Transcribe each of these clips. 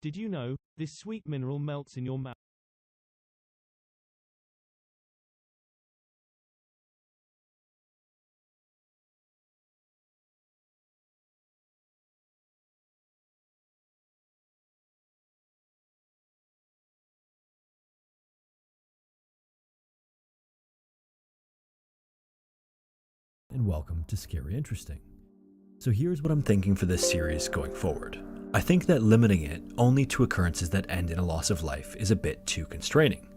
Did you know, this sweet mineral melts in your mouth? And welcome to Scary Interesting. So here's what I'm thinking for this series going forward. I think that limiting it only to occurrences that end in a loss of life is a bit too constraining.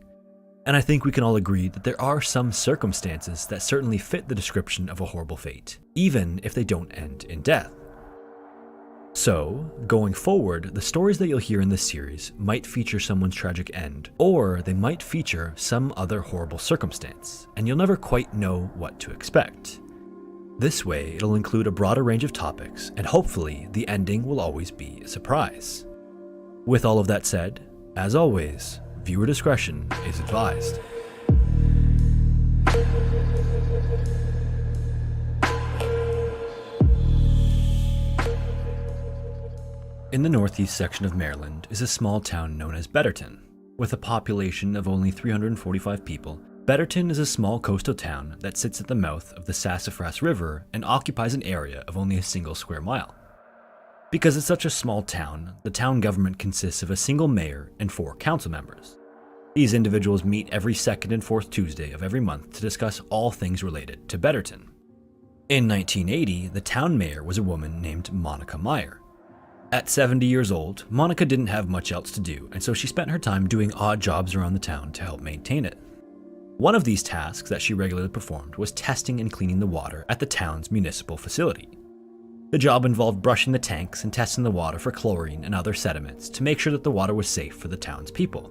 And I think we can all agree that there are some circumstances that certainly fit the description of a horrible fate, even if they don't end in death. So, going forward, the stories that you'll hear in this series might feature someone's tragic end, or they might feature some other horrible circumstance, and you'll never quite know what to expect. This way, it'll include a broader range of topics, and hopefully, the ending will always be a surprise. With all of that said, as always, viewer discretion is advised. In the northeast section of Maryland is a small town known as Betterton. With a population of only 345 people, Betterton is a small coastal town that sits at the mouth of the Sassafras River and occupies an area of only a single square mile. Because it's such a small town, the town government consists of a single mayor and 4 council members. These individuals meet every second and fourth Tuesday of every month to discuss all things related to Betterton. In 1980, the town mayor was a woman named Monica Meyer. At 70 years old, Monica didn't have much else to do, and so she spent her time doing odd jobs around the town to help maintain it. One of these tasks that she regularly performed was testing and cleaning the water at the town's municipal facility. The job involved brushing the tanks and testing the water for chlorine and other sediments to make sure that the water was safe for the town's people.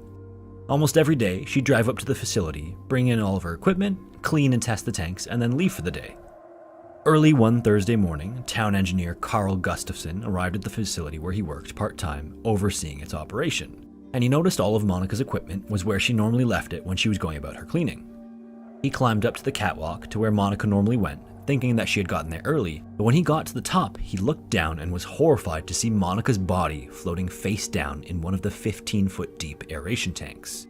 Almost every day, she'd drive up to the facility, bring in all of her equipment, clean and test the tanks, and then leave for the day. Early one Thursday morning, town engineer Carl Gustafson arrived at the facility where he worked part-time, overseeing its operation, and he noticed all of Monica's equipment was where she normally left it when she was going about her cleaning. He climbed up to the catwalk to where Monica normally went, thinking that she had gotten there early, but when he got to the top, he looked down and was horrified to see Monica's body floating face down in one of the 15-foot deep aeration tanks.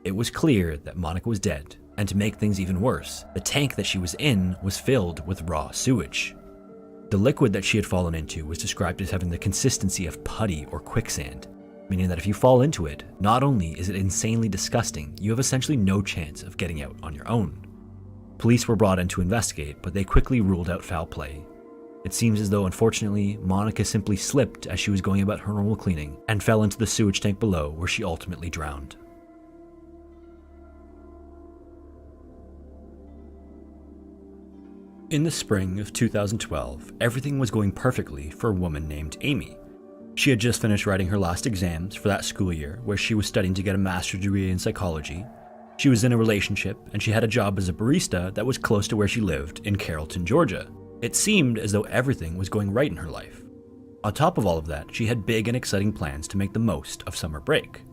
It was clear that Monica was dead, and to make things even worse, the tank that she was in was filled with raw sewage. The liquid that she had fallen into was described as having the consistency of putty or quicksand, meaning that if you fall into it, not only is it insanely disgusting, you have essentially no chance of getting out on your own. Police were brought in to investigate, but they quickly ruled out foul play. It seems as though, unfortunately, Monica simply slipped as she was going about her normal cleaning and fell into the sewage tank below, where she ultimately drowned. In the spring of 2012, everything was going perfectly for a woman named Amy. She had just finished writing her last exams for that school year, where she was studying to get a master's degree in psychology. She was in a relationship, and she had a job as a barista that was close to where she lived in Carrollton, Georgia. It seemed as though everything was going right in her life. On top of all of that, she had big and exciting plans to make the most of summer break.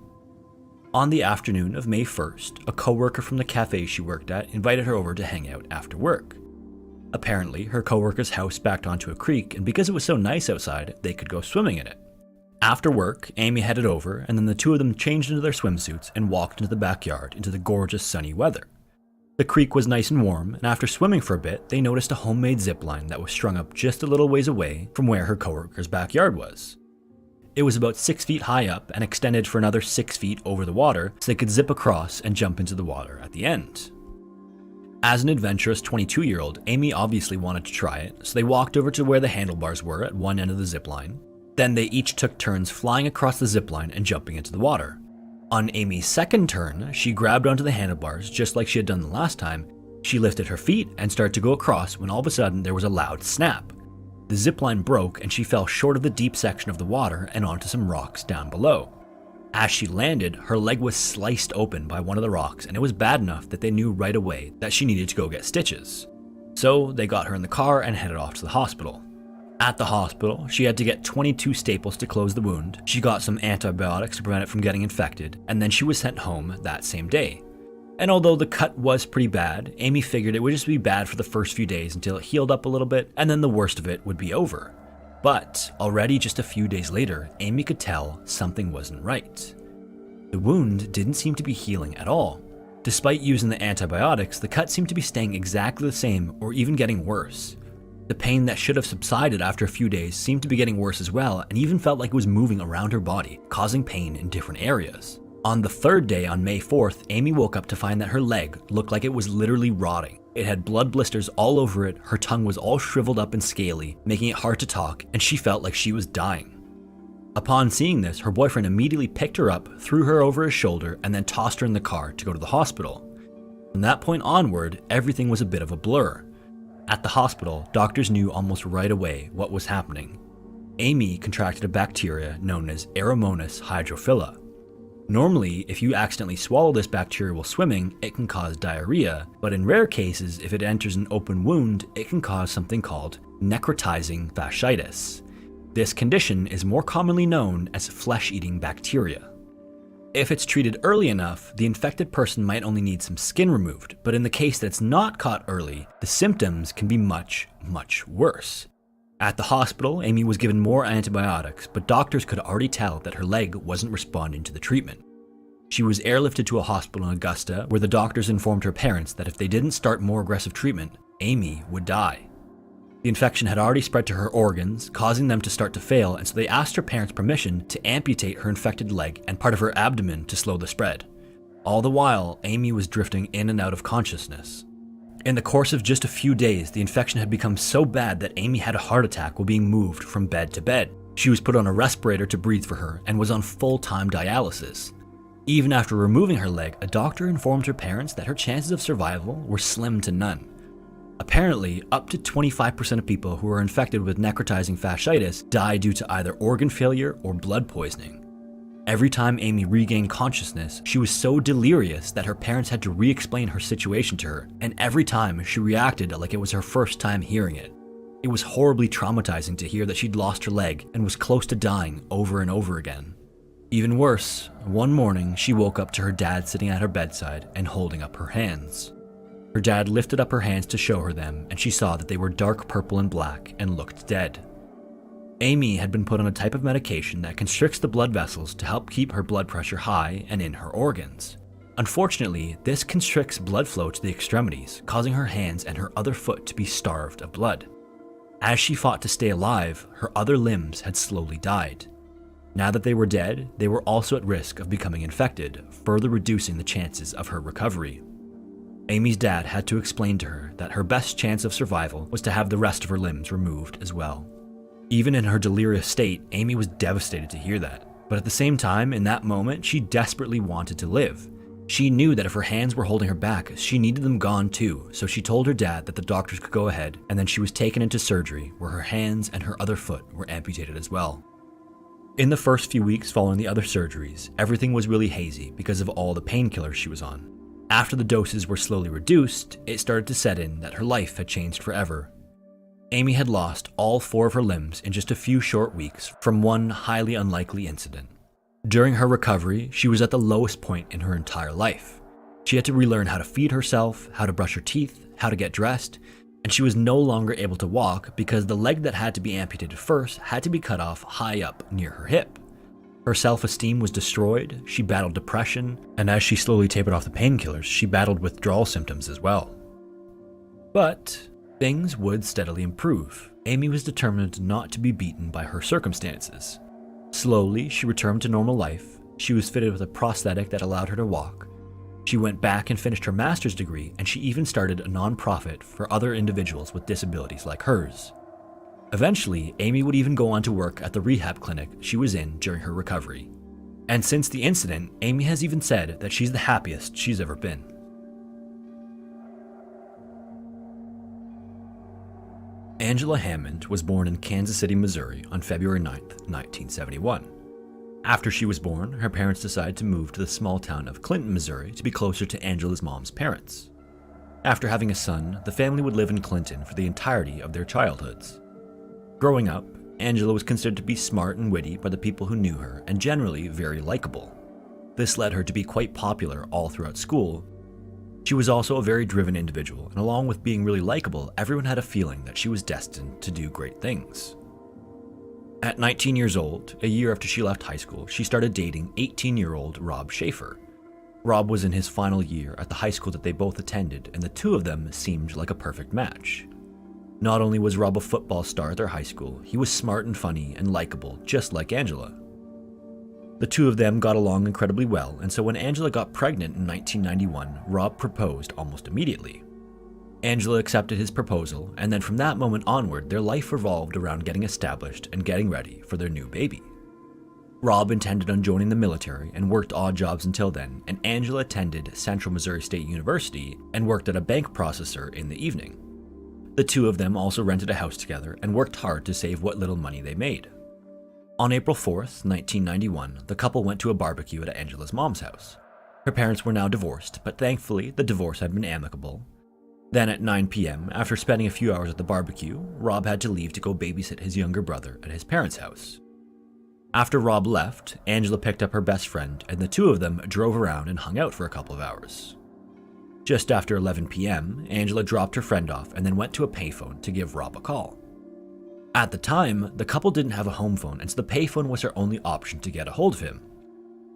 On the afternoon of May 1st, a coworker from the cafe she worked at invited her over to hang out after work. Apparently, her coworker's house backed onto a creek, and because it was so nice outside, they could go swimming in it. After work, Amy headed over, and then the two of them changed into their swimsuits and walked into the backyard into the gorgeous sunny weather. The creek was nice and warm, and after swimming for a bit, they noticed a homemade zip line that was strung up just a little ways away from where her coworker's backyard was. It was about 6 feet high up and extended for another 6 feet over the water, so they could zip across and jump into the water at the end. As an adventurous 22-year-old, Amy obviously wanted to try it, so they walked over to where the handlebars were at one end of the zip line. Then they each took turns flying across the zip line and jumping into the water. On Amy's second turn, she grabbed onto the handlebars just like she had done the last time. She lifted her feet and started to go across when all of a sudden there was a loud snap. The zip line broke and she fell short of the deep section of the water and onto some rocks down below. As she landed, her leg was sliced open by one of the rocks, and it was bad enough that they knew right away that she needed to go get stitches. So they got her in the car and headed off to the hospital. At the hospital, she had to get 22 staples to close the wound, she got some antibiotics to prevent it from getting infected, and then she was sent home that same day. And although the cut was pretty bad, Amy figured it would just be bad for the first few days until it healed up a little bit, and then the worst of it would be over. But already just a few days later, Amy could tell something wasn't right. The wound didn't seem to be healing at all. Despite using the antibiotics, the cut seemed to be staying exactly the same or even getting worse. The pain that should have subsided after a few days seemed to be getting worse as well, and even felt like it was moving around her body, causing pain in different areas. On the third day, on May 4th, Amy woke up to find that her leg looked like it was literally rotting. It had blood blisters all over it, her tongue was all shriveled up and scaly, making it hard to talk, and she felt like she was dying. Upon seeing this, her boyfriend immediately picked her up, threw her over his shoulder, and then tossed her in the car to go to the hospital. From that point onward, everything was a bit of a blur. At the hospital, doctors knew almost right away what was happening. Amy contracted a bacteria known as Aeromonas hydrophila. Normally, if you accidentally swallow this bacteria while swimming, it can cause diarrhea, but in rare cases, if it enters an open wound, it can cause something called necrotizing fasciitis. This condition is more commonly known as flesh-eating bacteria. If it's treated early enough, the infected person might only need some skin removed, but in the case that it's not caught early, the symptoms can be much, much worse. At the hospital, Amy was given more antibiotics, but doctors could already tell that her leg wasn't responding to the treatment. She was airlifted to a hospital in Augusta, where the doctors informed her parents that if they didn't start more aggressive treatment, Amy would die. The infection had already spread to her organs, causing them to start to fail, and so they asked her parents' permission to amputate her infected leg and part of her abdomen to slow the spread. All the while, Amy was drifting in and out of consciousness. In the course of just a few days, the infection had become so bad that Amy had a heart attack while being moved from bed to bed. She was put on a respirator to breathe for her and was on full-time dialysis. Even after removing her leg, a doctor informed her parents that her chances of survival were slim to none. Apparently, up to 25% of people who are infected with necrotizing fasciitis die due to either organ failure or blood poisoning. Every time Amy regained consciousness, she was so delirious that her parents had to re-explain her situation to her, and every time she reacted like it was her first time hearing it. It was horribly traumatizing to hear that she'd lost her leg and was close to dying over and over again. Even worse, one morning she woke up to her dad sitting at her bedside and holding up her hands. Her dad lifted up her hands to show her them, and she saw that they were dark purple and black and looked dead. Amy had been put on a type of medication that constricts the blood vessels to help keep her blood pressure high and in her organs. Unfortunately, this constricts blood flow to the extremities, causing her hands and her other foot to be starved of blood. As she fought to stay alive, her other limbs had slowly died. Now that they were dead, they were also at risk of becoming infected, further reducing the chances of her recovery. Amy's dad had to explain to her that her best chance of survival was to have the rest of her limbs removed as well. Even in her delirious state, Amy was devastated to hear that. But at the same time, in that moment, she desperately wanted to live. She knew that if her hands were holding her back, she needed them gone too, so she told her dad that the doctors could go ahead, and then she was taken into surgery where her hands and her other foot were amputated as well. In the first few weeks following the other surgeries, everything was really hazy because of all the painkillers she was on. After the doses were slowly reduced, it started to set in that her life had changed forever. Amy had lost all 4 of her limbs in just a few short weeks from one highly unlikely incident. During her recovery, she was at the lowest point in her entire life. She had to relearn how to feed herself, how to brush her teeth, how to get dressed, and she was no longer able to walk because the leg that had to be amputated first had to be cut off high up near her hip. Her self-esteem was destroyed, she battled depression, and as she slowly tapered off the painkillers, she battled withdrawal symptoms as well. But things would steadily improve. Amy was determined not to be beaten by her circumstances. Slowly, she returned to normal life. She was fitted with a prosthetic that allowed her to walk. She went back and finished her master's degree, and she even started a non-profit for other individuals with disabilities like hers. Eventually, Amy would even go on to work at the rehab clinic she was in during her recovery. And since the incident, Amy has even said that she's the happiest she's ever been. Angela Hammond was born in Kansas City, Missouri on February 9, 1971. After she was born, her parents decided to move to the small town of Clinton, Missouri to be closer to Angela's mom's parents. After having a son, the family would live in Clinton for the entirety of their childhoods. Growing up, Angela was considered to be smart and witty by the people who knew her and generally very likable. This led her to be quite popular all throughout school, She was also a very driven individual, and along with being really likable, everyone had a feeling that she was destined to do great things. At 19 years old, a year after she left high school, she started dating 18-year-old Rob Schaefer. Rob was in his final year at the high school that they both attended, and the two of them seemed like a perfect match. Not only was Rob a football star at their high school, he was smart and funny and likable, just like Angela. The two of them got along incredibly well, and so when Angela got pregnant in 1991, Rob proposed almost immediately. Angela accepted his proposal, and then from that moment onward, their life revolved around getting established and getting ready for their new baby. Rob intended on joining the military and worked odd jobs until then, and Angela attended Central Missouri State University and worked at a bank processor in the evening. The two of them also rented a house together and worked hard to save what little money they made. On April 4th, 1991, the couple went to a barbecue at Angela's mom's house. Her parents were now divorced, but thankfully the divorce had been amicable. Then at 9 p.m., after spending a few hours at the barbecue, Rob had to leave to go babysit his younger brother at his parents' house. After Rob left, Angela picked up her best friend, and the two of them drove around and hung out for a couple of hours. Just after 11 p.m., Angela dropped her friend off and then went to a payphone to give Rob a call. At the time, the couple didn't have a home phone, and so the payphone was her only option to get a hold of him.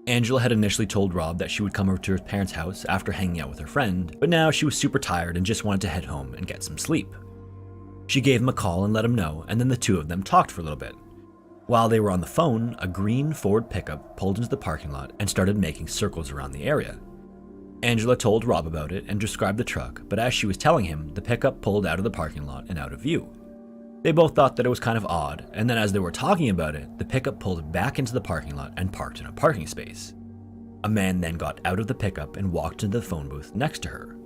Angela had initially told Rob that she would come over to his parents' house after hanging out with her friend, but now she was super tired and just wanted to head home and get some sleep. She gave him a call and let him know, and then the two of them talked for a little bit. While they were on the phone, a green Ford pickup pulled into the parking lot and started making circles around the area. Angela told Rob about it and described the truck, but as she was telling him, the pickup pulled out of the parking lot and out of view. They both thought that it was kind of odd, and then as they were talking about it, the pickup pulled back into the parking lot and parked in a parking space. A man then got out of the pickup and walked into the phone booth next to her.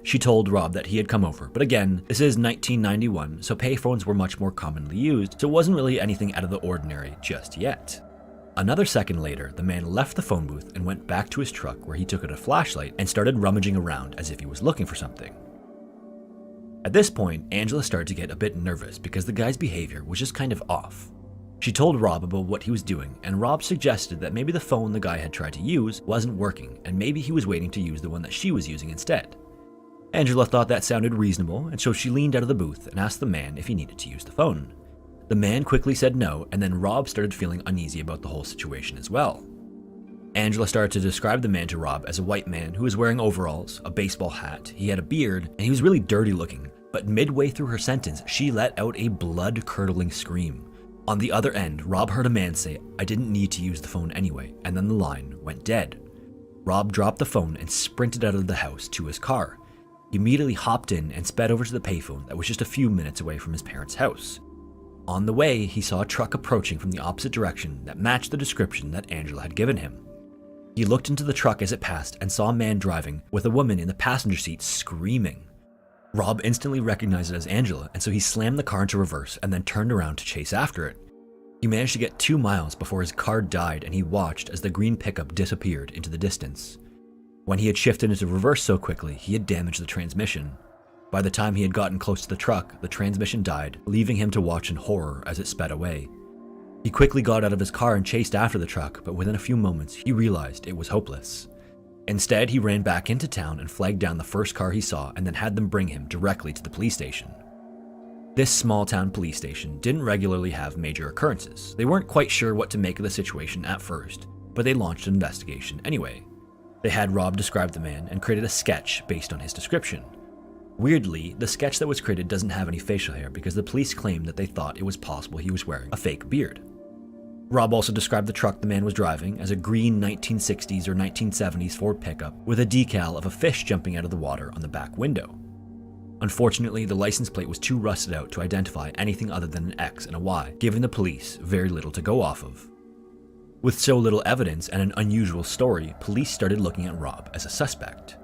She told Rob that he had come over, but again, this is 1991, so payphones were much more commonly used, so it wasn't really anything out of the ordinary just yet. Another second later, the man left the phone booth and went back to his truck where he took out a flashlight and started rummaging around as if he was looking for something. At this point, Angela started to get a bit nervous because the guy's behavior was just kind of off. She told Rob about what he was doing, and Rob suggested that maybe the phone the guy had tried to use wasn't working, and maybe he was waiting to use the one that she was using instead. Angela thought that sounded reasonable, and so she leaned out of the booth and asked the man if he needed to use the phone. The man quickly said no, and then Rob started feeling uneasy about the whole situation as well. Angela started to describe the man to Rob as a white man who was wearing overalls, a baseball hat, he had a beard, and he was really dirty looking, but midway through her sentence, she let out a blood-curdling scream. On the other end, Rob heard a man say, "I didn't need to use the phone anyway," and then the line went dead. Rob dropped the phone and sprinted out of the house to his car. He immediately hopped in and sped over to the payphone that was just a few minutes away from his parents' house. On the way, he saw a truck approaching from the opposite direction that matched the description that Angela had given him. He looked into the truck as it passed and saw a man driving with a woman in the passenger seat screaming. Rob instantly recognized it as Angela, and so he slammed the car into reverse and then turned around to chase after it. He managed to get 2 miles before his car died, and he watched as the green pickup disappeared into the distance. When he had shifted into reverse so quickly, he had damaged the transmission. By the time he had gotten close to the truck, the transmission died, leaving him to watch in horror as it sped away. He quickly got out of his car and chased after the truck, but within a few moments, he realized it was hopeless. Instead, he ran back into town and flagged down the first car he saw and then had them bring him directly to the police station. This small-town police station didn't regularly have major occurrences. They weren't quite sure what to make of the situation at first, but they launched an investigation anyway. They had Rob describe the man and created a sketch based on his description. Weirdly, the sketch that was created doesn't have any facial hair because the police claimed that they thought it was possible he was wearing a fake beard. Rob also described the truck the man was driving as a green 1960s or 1970s Ford pickup with a decal of a fish jumping out of the water on the back window. Unfortunately, the license plate was too rusted out to identify anything other than an X and a Y, giving the police very little to go off of. With so little evidence and an unusual story, police started looking at Rob as a suspect.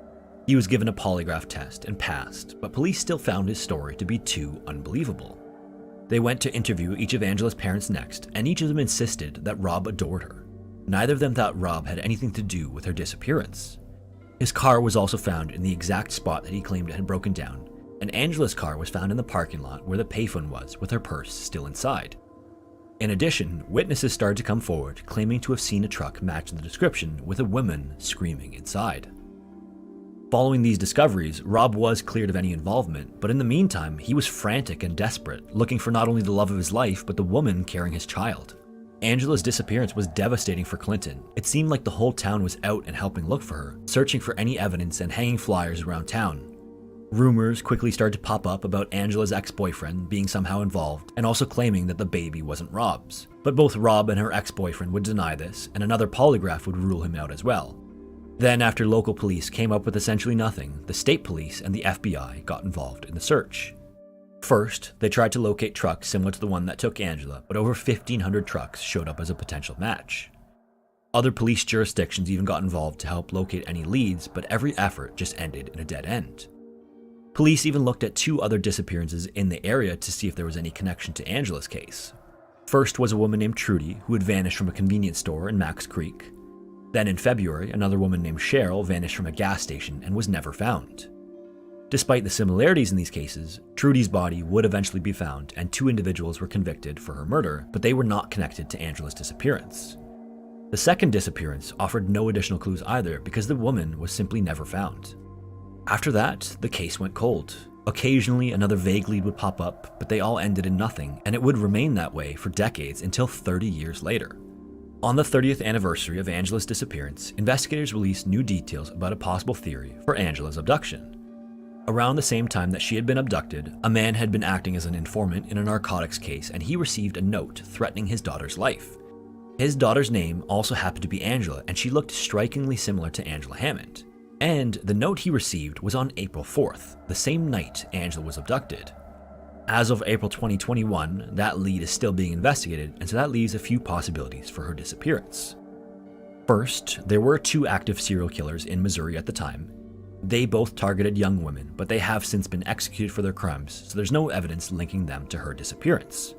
He was given a polygraph test and passed, but police still found his story to be too unbelievable. They went to interview each of Angela's parents next, and each of them insisted that Rob adored her. Neither of them thought Rob had anything to do with her disappearance. His car was also found in the exact spot that he claimed it had broken down, and Angela's car was found in the parking lot where the payphone was, with her purse still inside. In addition, witnesses started to come forward, claiming to have seen a truck match the description with a woman screaming inside. Following these discoveries, Rob was cleared of any involvement, but in the meantime, he was frantic and desperate, looking for not only the love of his life, but the woman carrying his child. Angela's disappearance was devastating for Clinton. It seemed like the whole town was out and helping look for her, searching for any evidence and hanging flyers around town. Rumors quickly started to pop up about Angela's ex-boyfriend being somehow involved, and also claiming that the baby wasn't Rob's. But both Rob and her ex-boyfriend would deny this, and another polygraph would rule him out as well. Then, after local police came up with essentially nothing, the state police and the FBI got involved in the search. First, they tried to locate trucks similar to the one that took Angela, but over 1,500 trucks showed up as a potential match. Other police jurisdictions even got involved to help locate any leads, but every effort just ended in a dead end. Police even looked at 2 other disappearances in the area to see if there was any connection to Angela's case. First was a woman named Trudy, who had vanished from a convenience store in Max Creek. Then in February, another woman named Cheryl vanished from a gas station and was never found. Despite the similarities in these cases, Trudy's body would eventually be found and 2 individuals were convicted for her murder, but they were not connected to Angela's disappearance. The second disappearance offered no additional clues either because the woman was simply never found. After that, the case went cold. Occasionally, another vague lead would pop up, but they all ended in nothing, and it would remain that way for decades until 30 years later. On the 30th anniversary of Angela's disappearance, investigators released new details about a possible theory for Angela's abduction. Around the same time that she had been abducted, a man had been acting as an informant in a narcotics case, and he received a note threatening his daughter's life. His daughter's name also happened to be Angela, and she looked strikingly similar to Angela Hammond. And the note he received was on April 4th, the same night Angela was abducted. As of April 2021, that lead is still being investigated, and so that leaves a few possibilities for her disappearance. First, there were 2 active serial killers in Missouri at the time. They both targeted young women, but they have since been executed for their crimes, so there's no evidence linking them to her disappearance.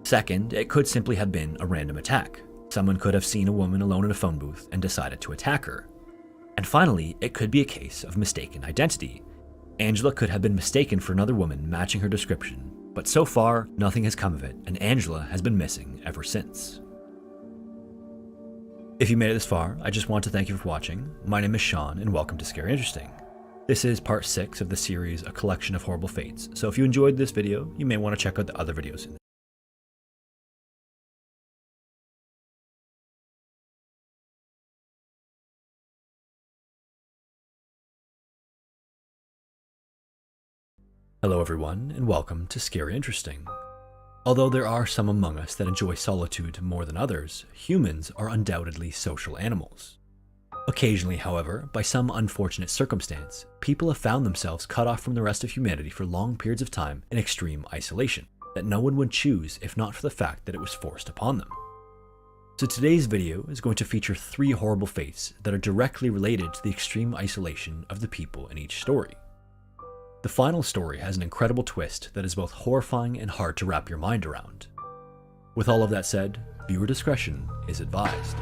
Second, it could simply have been a random attack. Someone could have seen a woman alone in a phone booth and decided to attack her. And finally, it could be a case of mistaken identity. Angela could have been mistaken for another woman matching her description, but so far, nothing has come of it, and Angela has been missing ever since. If you made it this far, I just want to thank you for watching. My name is Sean, and welcome to Scary Interesting. This is part 6 of the series, A Collection of Horrible Fates, so if you enjoyed this video, you may want to check out the other videos in this. Hello everyone, and welcome to Scary Interesting. Although there are some among us that enjoy solitude more than others, humans are undoubtedly social animals. Occasionally, however, by some unfortunate circumstance, people have found themselves cut off from the rest of humanity for long periods of time in extreme isolation, that no one would choose if not for the fact that it was forced upon them. So today's video is going to feature 3 horrible fates that are directly related to the extreme isolation of the people in each story. The final story has an incredible twist that is both horrifying and hard to wrap your mind around. With all of that said, viewer discretion is advised.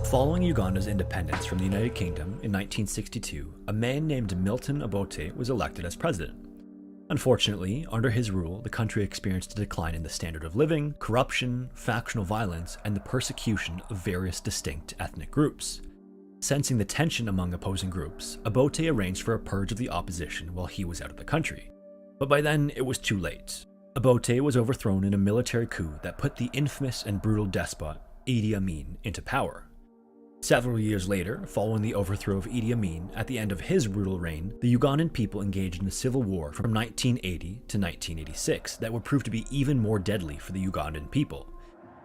Following Uganda's independence from the United Kingdom in 1962, a man named Milton Obote was elected as president. Unfortunately, under his rule, the country experienced a decline in the standard of living, corruption, factional violence, and the persecution of various distinct ethnic groups. Sensing the tension among opposing groups, Obote arranged for a purge of the opposition while he was out of the country. But by then, it was too late. Obote was overthrown in a military coup that put the infamous and brutal despot Idi Amin into power. Several years later, following the overthrow of Idi Amin, at the end of his brutal reign, the Ugandan people engaged in a civil war from 1980 to 1986 that would prove to be even more deadly for the Ugandan people.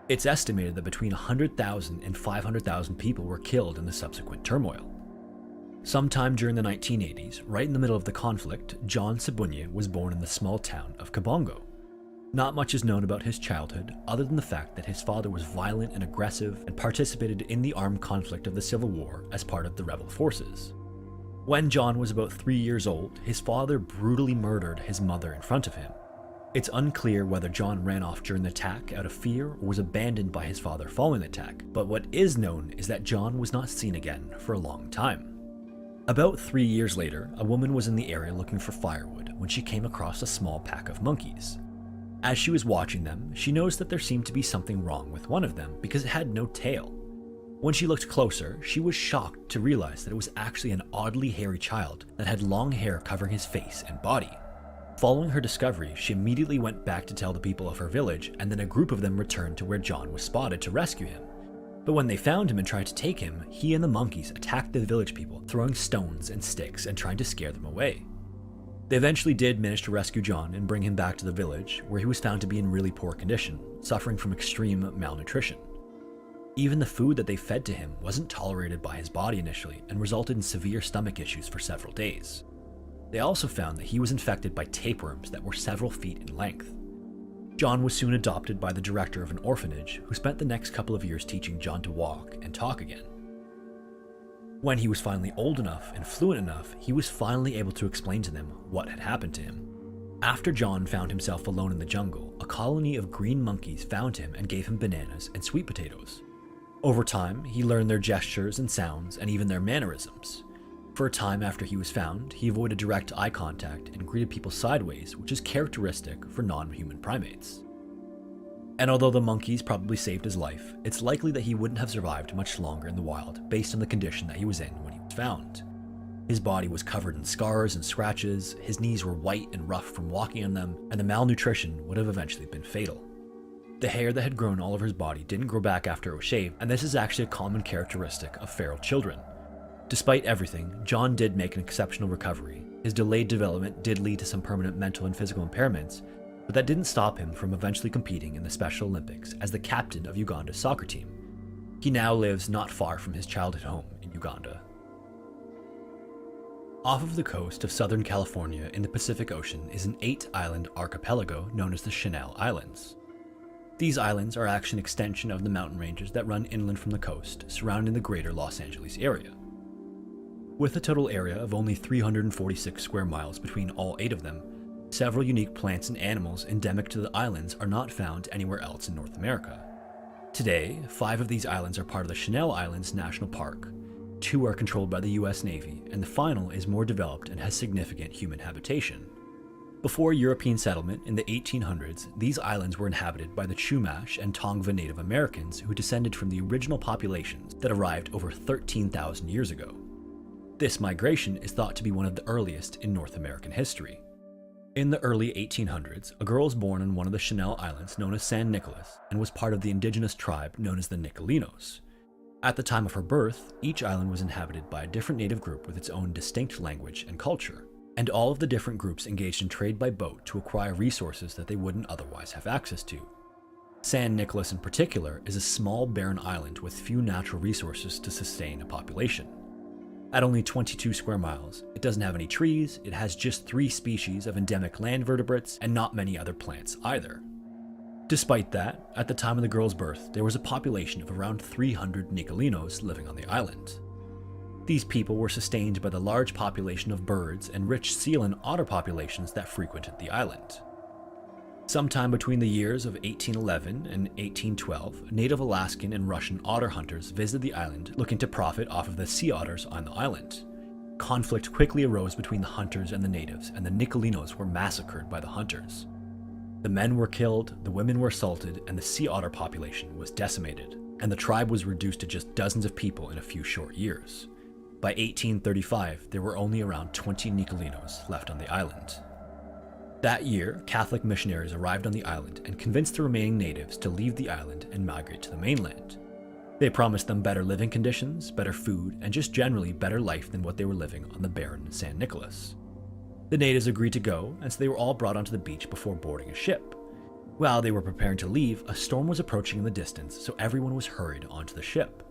It's estimated that between 100,000 and 500,000 people were killed in the subsequent turmoil. Sometime during the 1980s, right in the middle of the conflict, John Sebunya was born in the small town of Kabongo. Not much is known about his childhood, other than the fact that his father was violent and aggressive and participated in the armed conflict of the Civil War as part of the rebel forces. When John was about 3 years old, his father brutally murdered his mother in front of him. It's unclear whether John ran off during the attack out of fear or was abandoned by his father following the attack, but what is known is that John was not seen again for a long time. About 3 years later, a woman was in the area looking for firewood when she came across a small pack of monkeys. As she was watching them, she noticed that there seemed to be something wrong with one of them because it had no tail. When she looked closer, she was shocked to realize that it was actually an oddly hairy child that had long hair covering his face and body. Following her discovery, she immediately went back to tell the people of her village, and then a group of them returned to where John was spotted to rescue him. But when they found him and tried to take him, he and the monkeys attacked the village people, throwing stones and sticks and trying to scare them away. They eventually did manage to rescue John and bring him back to the village, where he was found to be in really poor condition, suffering from extreme malnutrition. Even the food that they fed to him wasn't tolerated by his body initially and resulted in severe stomach issues for several days. They also found that he was infected by tapeworms that were several feet in length. John was soon adopted by the director of an orphanage, who spent the next couple of years teaching John to walk and talk again. When he was finally old enough and fluent enough, he was finally able to explain to them what had happened to him. After John found himself alone in the jungle, a colony of green monkeys found him and gave him bananas and sweet potatoes. Over time, he learned their gestures and sounds and even their mannerisms. For a time after he was found, he avoided direct eye contact and greeted people sideways, which is characteristic for non-human primates. And although the monkeys probably saved his life, it's likely that he wouldn't have survived much longer in the wild based on the condition that he was in when he was found. His body was covered in scars and scratches, his knees were white and rough from walking on them, and the malnutrition would have eventually been fatal. The hair that had grown all over his body didn't grow back after it was shaved, and this is actually a common characteristic of feral children. Despite everything, John did make an exceptional recovery. His delayed development did lead to some permanent mental and physical impairments, but that didn't stop him from eventually competing in the Special Olympics as the captain of Uganda's soccer team. He now lives not far from his childhood home in Uganda. Off of the coast of Southern California in the Pacific Ocean is an 8-island archipelago known as the Chenal Islands. These islands are actually an extension of the mountain ranges that run inland from the coast, surrounding the greater Los Angeles area. With a total area of only 346 square miles between all 8 of them, several unique plants and animals endemic to the islands are not found anywhere else in North America. Today, 5 of these islands are part of the Chenal Islands National Park, 2 are controlled by the US Navy, and the final is more developed and has significant human habitation. Before European settlement in the 1800s, these islands were inhabited by the Chumash and Tongva Native Americans who descended from the original populations that arrived over 13,000 years ago. This migration is thought to be one of the earliest in North American history. In the early 1800s, a girl was born on one of the Chenal Islands known as San Nicolas and was part of the indigenous tribe known as the Nicolinos. At the time of her birth, each island was inhabited by a different native group with its own distinct language and culture, and all of the different groups engaged in trade by boat to acquire resources that they wouldn't otherwise have access to. San Nicolas in particular is a small barren island with few natural resources to sustain a population. At only 22 square miles, it doesn't have any trees, it has just 3 species of endemic land vertebrates, and not many other plants either. Despite that, at the time of the girl's birth, there was a population of around 300 Nicolinos living on the island. These people were sustained by the large population of birds and rich seal and otter populations that frequented the island. Sometime between the years of 1811 and 1812, native Alaskan and Russian otter hunters visited the island looking to profit off of the sea otters on the island. Conflict quickly arose between the hunters and the natives, and the Nicolinos were massacred by the hunters. The men were killed, the women were assaulted, and the sea otter population was decimated, and the tribe was reduced to just dozens of people in a few short years. By 1835, there were only around 20 Nicolinos left on the island. That year, Catholic missionaries arrived on the island and convinced the remaining natives to leave the island and migrate to the mainland. They promised them better living conditions, better food, and just generally better life than what they were living on the barren San Nicolas. The natives agreed to go, and so they were all brought onto the beach before boarding a ship. While they were preparing to leave, a storm was approaching in the distance, so everyone was hurried onto the ship.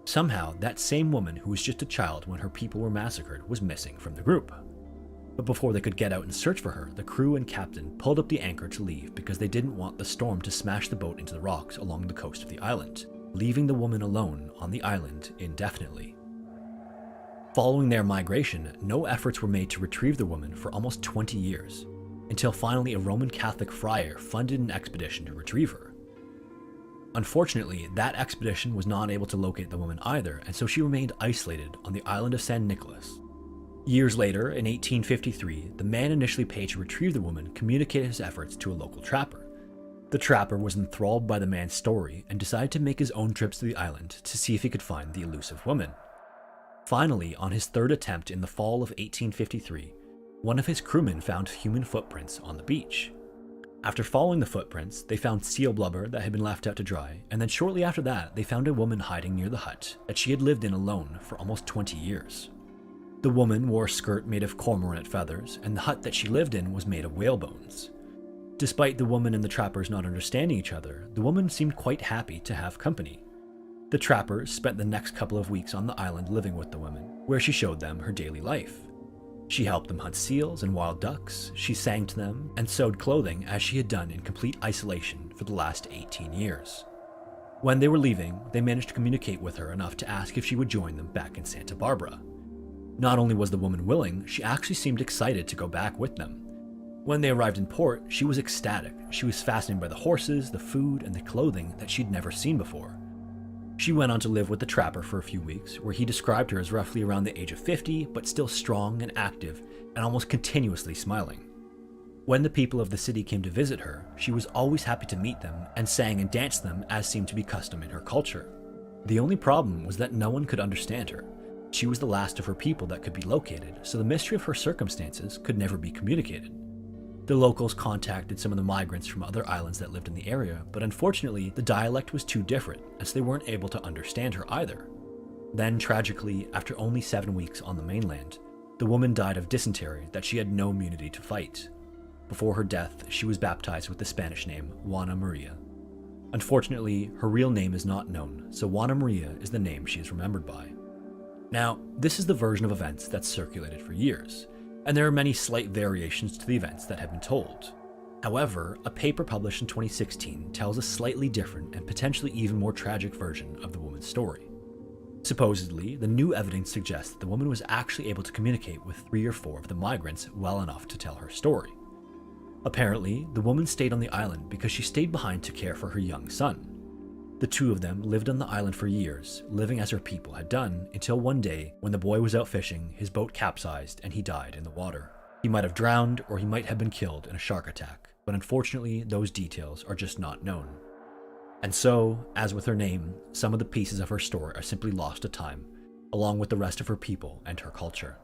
Somehow, that same woman who was just a child when her people were massacred was missing from the group. But before they could get out and search for her, the crew and captain pulled up the anchor to leave because they didn't want the storm to smash the boat into the rocks along the coast of the island, leaving the woman alone on the island indefinitely. Following their migration, no efforts were made to retrieve the woman for almost 20 years, until finally a Roman Catholic friar funded an expedition to retrieve her. Unfortunately, that expedition was not able to locate the woman either, and so she remained isolated on the island of San Nicolas. Years later, in 1853, the man initially paid to retrieve the woman communicated his efforts to a local trapper, The trapper was enthralled by the man's story and decided to make his own trips to the island to see if he could find the elusive woman. Finally, on his third attempt in the fall of 1853, one of his crewmen found human footprints on the beach. After following the footprints, they found seal blubber that had been left out to dry, and then shortly after that, they found a woman hiding near the hut that she had lived in alone for almost 20 years. The woman wore a skirt made of cormorant feathers, and the hut that she lived in was made of whale bones. Despite the woman and the trappers not understanding each other, the woman seemed quite happy to have company. The trappers spent the next couple of weeks on the island living with the woman, where she showed them her daily life. She helped them hunt seals and wild ducks, she sang to them, and sewed clothing as she had done in complete isolation for the last 18 years. When they were leaving, they managed to communicate with her enough to ask if she would join them back in Santa Barbara. Not only was the woman willing, she actually seemed excited to go back with them. When they arrived in port, she was ecstatic. She was fascinated by the horses, the food, and the clothing that she'd never seen before. She went on to live with the trapper for a few weeks, where he described her as roughly around the age of 50, but still strong and active, and almost continuously smiling. When the people of the city came to visit her, she was always happy to meet them, and sang and danced them as seemed to be custom in her culture. The only problem was that no one could understand her. She was the last of her people that could be located, so the mystery of her circumstances could never be communicated. The locals contacted some of the migrants from other islands that lived in the area, but unfortunately, the dialect was too different, as they weren't able to understand her either. Then, tragically, after only 7 weeks on the mainland, the woman died of dysentery that she had no immunity to fight. Before her death, she was baptized with the Spanish name Juana Maria. Unfortunately, her real name is not known, so Juana Maria is the name she is remembered by. Now, this is the version of events that's circulated for years, and there are many slight variations to the events that have been told. However, a paper published in 2016 tells a slightly different and potentially even more tragic version of the woman's story. Supposedly, the new evidence suggests that the woman was actually able to communicate with 3 or 4 of the migrants well enough to tell her story. Apparently, the woman stayed on the island because she stayed behind to care for her young son. The 2 of them lived on the island for years, living as her people had done, until one day, when the boy was out fishing, his boat capsized and he died in the water. He might have drowned, or he might have been killed in a shark attack, but unfortunately, those details are just not known. And so, as with her name, some of the pieces of her story are simply lost to time, along with the rest of her people and her culture.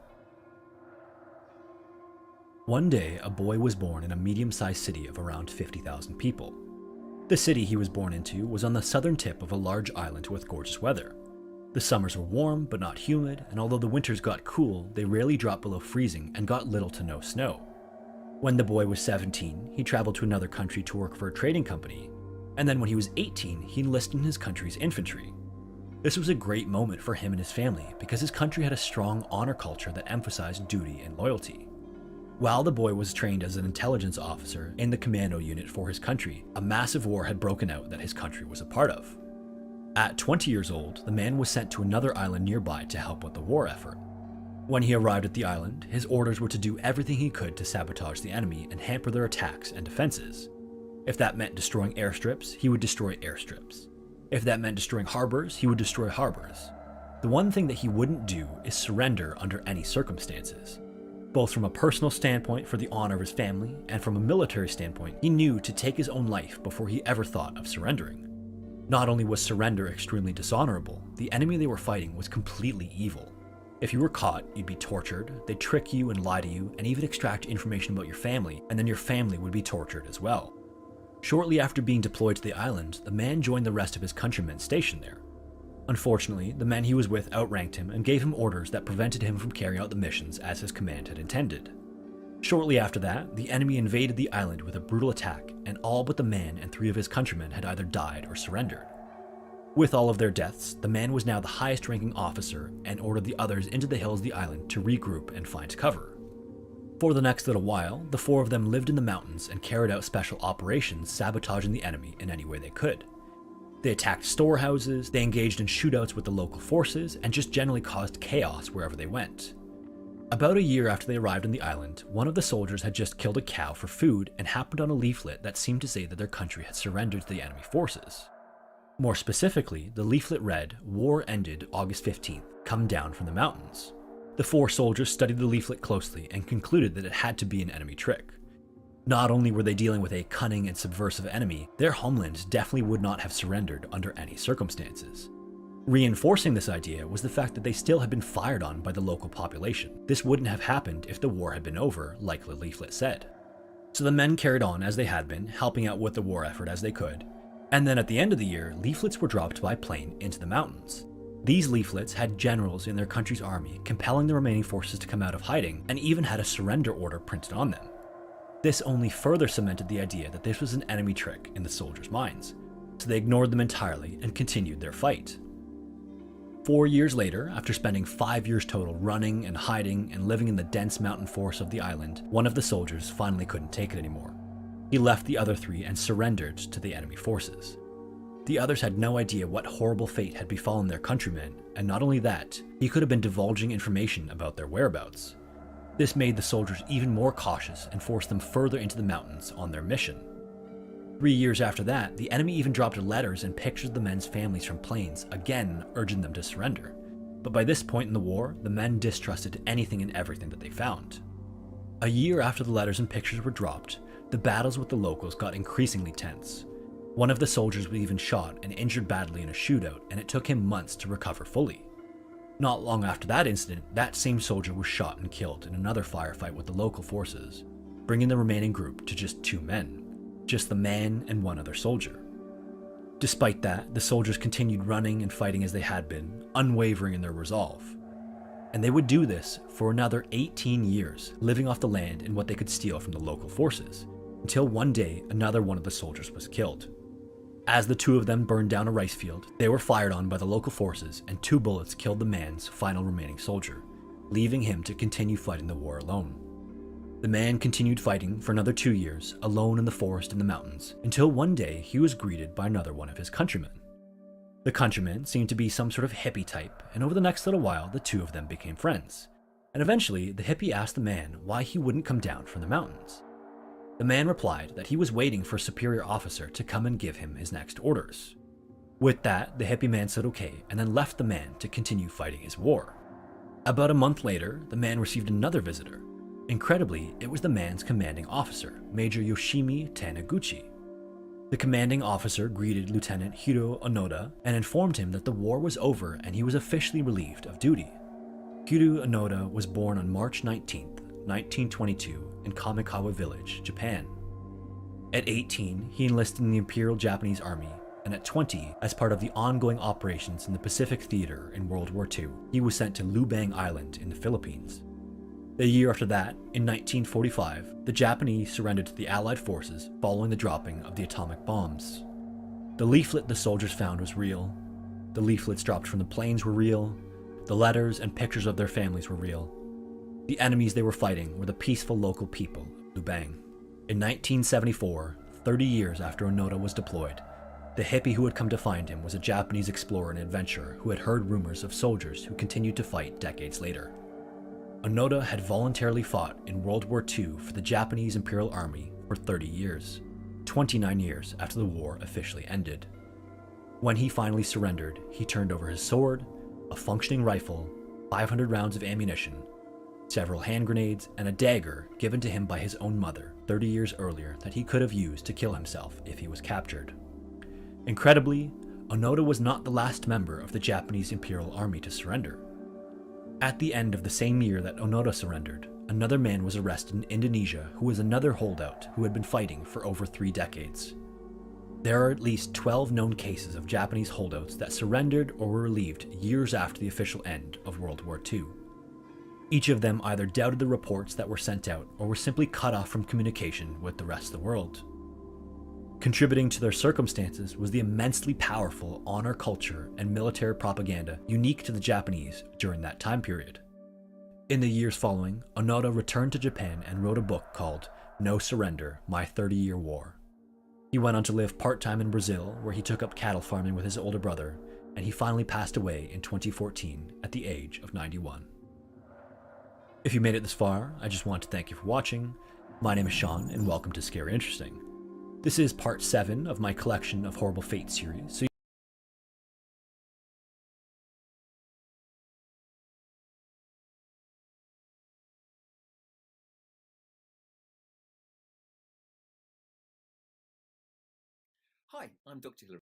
One day, a boy was born in a medium-sized city of around 50,000 people. The city he was born into was on the southern tip of a large island with gorgeous weather. The summers were warm but not humid, and although the winters got cool, they rarely dropped below freezing and got little to no snow. When the boy was 17, he traveled to another country to work for a trading company, and then when he was 18, he enlisted in his country's infantry. This was a great moment for him and his family because his country had a strong honor culture that emphasized duty and loyalty. While the boy was trained as an intelligence officer in the commando unit for his country, a massive war had broken out that his country was a part of. At 20 years old, the man was sent to another island nearby to help with the war effort. When he arrived at the island, his orders were to do everything he could to sabotage the enemy and hamper their attacks and defenses. If that meant destroying airstrips, he would destroy airstrips. If that meant destroying harbors, he would destroy harbors. The one thing that he wouldn't do is surrender under any circumstances. Both from a personal standpoint for the honor of his family, and from a military standpoint, he knew to take his own life before he ever thought of surrendering. Not only was surrender extremely dishonorable, the enemy they were fighting was completely evil. If you were caught, you'd be tortured, they'd trick you and lie to you, and even extract information about your family, and then your family would be tortured as well. Shortly after being deployed to the island, the man joined the rest of his countrymen stationed there. Unfortunately, the men he was with outranked him and gave him orders that prevented him from carrying out the missions as his command had intended. Shortly after that, the enemy invaded the island with a brutal attack, and all but the man and 3 of his countrymen had either died or surrendered. With all of their deaths, the man was now the highest-ranking officer and ordered the others into the hills of the island to regroup and find cover. For the next little while, the 4 of them lived in the mountains and carried out special operations sabotaging the enemy in any way they could. They attacked storehouses, they engaged in shootouts with the local forces, and just generally caused chaos wherever they went. About a year after they arrived on the island, one of the soldiers had just killed a cow for food and happened on a leaflet that seemed to say that their country had surrendered to the enemy forces. More specifically, the leaflet read, "War ended August 15th, come down from the mountains." The 4 soldiers studied the leaflet closely and concluded that it had to be an enemy trick. Not only were they dealing with a cunning and subversive enemy, their homeland definitely would not have surrendered under any circumstances. Reinforcing this idea was the fact that they still had been fired on by the local population. This wouldn't have happened if the war had been over, like the leaflet said. So the men carried on as they had been, helping out with the war effort as they could. And then at the end of the year, leaflets were dropped by plane into the mountains. These leaflets had generals in their country's army compelling the remaining forces to come out of hiding, and even had a surrender order printed on them. This only further cemented the idea that this was an enemy trick in the soldiers' minds, so they ignored them entirely and continued their fight. 4 years later, after spending 5 years total running and hiding and living in the dense mountain forests of the island, one of the soldiers finally couldn't take it anymore. He left the other 3 and surrendered to the enemy forces. The others had no idea what horrible fate had befallen their countrymen, and not only that, he could have been divulging information about their whereabouts. This made the soldiers even more cautious and forced them further into the mountains on their mission. 3 years after that, the enemy even dropped letters and pictures of the men's families from planes, again urging them to surrender. But by this point in the war, the men distrusted anything and everything that they found. A year after the letters and pictures were dropped, the battles with the locals got increasingly tense. One of the soldiers was even shot and injured badly in a shootout, and it took him months to recover fully. Not long after that incident, that same soldier was shot and killed in another firefight with the local forces, bringing the remaining group to just 2 men. Just the man and 1 other soldier. Despite that, the soldiers continued running and fighting as they had been, unwavering in their resolve. And they would do this for another 18 years, living off the land and what they could steal from the local forces, until one day another one of the soldiers was killed. As the 2 of them burned down a rice field, they were fired on by the local forces, and 2 bullets killed the man's final remaining soldier, leaving him to continue fighting the war alone. The man continued fighting for another 2 years, alone in the forest and the mountains, until one day he was greeted by another one of his countrymen. The countryman seemed to be some sort of hippie type, and over the next little while the 2 of them became friends. And eventually, the hippie asked the man why he wouldn't come down from the mountains. The man replied that he was waiting for a superior officer to come and give him his next orders. With that, the hippie man said okay, and then left the man to continue fighting his war. About a month later, the man received another visitor. Incredibly, it was the man's commanding officer, Major Yoshimi Taniguchi. The commanding officer greeted Lieutenant Hiro Onoda and informed him that the war was over and he was officially relieved of duty. Hiro Onoda was born on March 19, 1922 in Kamikawa Village, Japan. At 18, he enlisted in the Imperial Japanese Army, and at 20, as part of the ongoing operations in the Pacific Theater in World War II, he was sent to Lubang Island in the Philippines. A year after that, in 1945, the Japanese surrendered to the Allied forces following the dropping of the atomic bombs. The leaflet the soldiers found was real. The leaflets dropped from the planes were real. The letters and pictures of their families were real. The enemies they were fighting were the peaceful local people of Lubang. In 1974, 30 years after Onoda was deployed, the hippie who had come to find him was a Japanese explorer and adventurer who had heard rumors of soldiers who continued to fight decades later. Onoda had voluntarily fought in World War II for the Japanese Imperial Army for 30 years, 29 years after the war officially ended. When he finally surrendered, he turned over his sword, a functioning rifle, 500 rounds of ammunition, several hand grenades, and a dagger given to him by his own mother 30 years earlier that he could have used to kill himself if he was captured. Incredibly, Onoda was not the last member of the Japanese Imperial Army to surrender. At the end of the same year that Onoda surrendered, another man was arrested in Indonesia who was another holdout who had been fighting for over 3 decades. There are at least 12 known cases of Japanese holdouts that surrendered or were relieved years after the official end of World War II. Each of them either doubted the reports that were sent out or were simply cut off from communication with the rest of the world. Contributing to their circumstances was the immensely powerful honor culture and military propaganda unique to the Japanese during that time period. In the years following, Onoda returned to Japan and wrote a book called No Surrender, My 30-Year War. He went on to live part-time in Brazil, where he took up cattle farming with his older brother, and he finally passed away in 2014 at the age of 91. If you made it this far, I just want to thank you for watching. My name is Sean, and welcome to Scary Interesting. This is part 7 of my collection of Horrible Fate series, so Hi, I'm Dr. Hilary.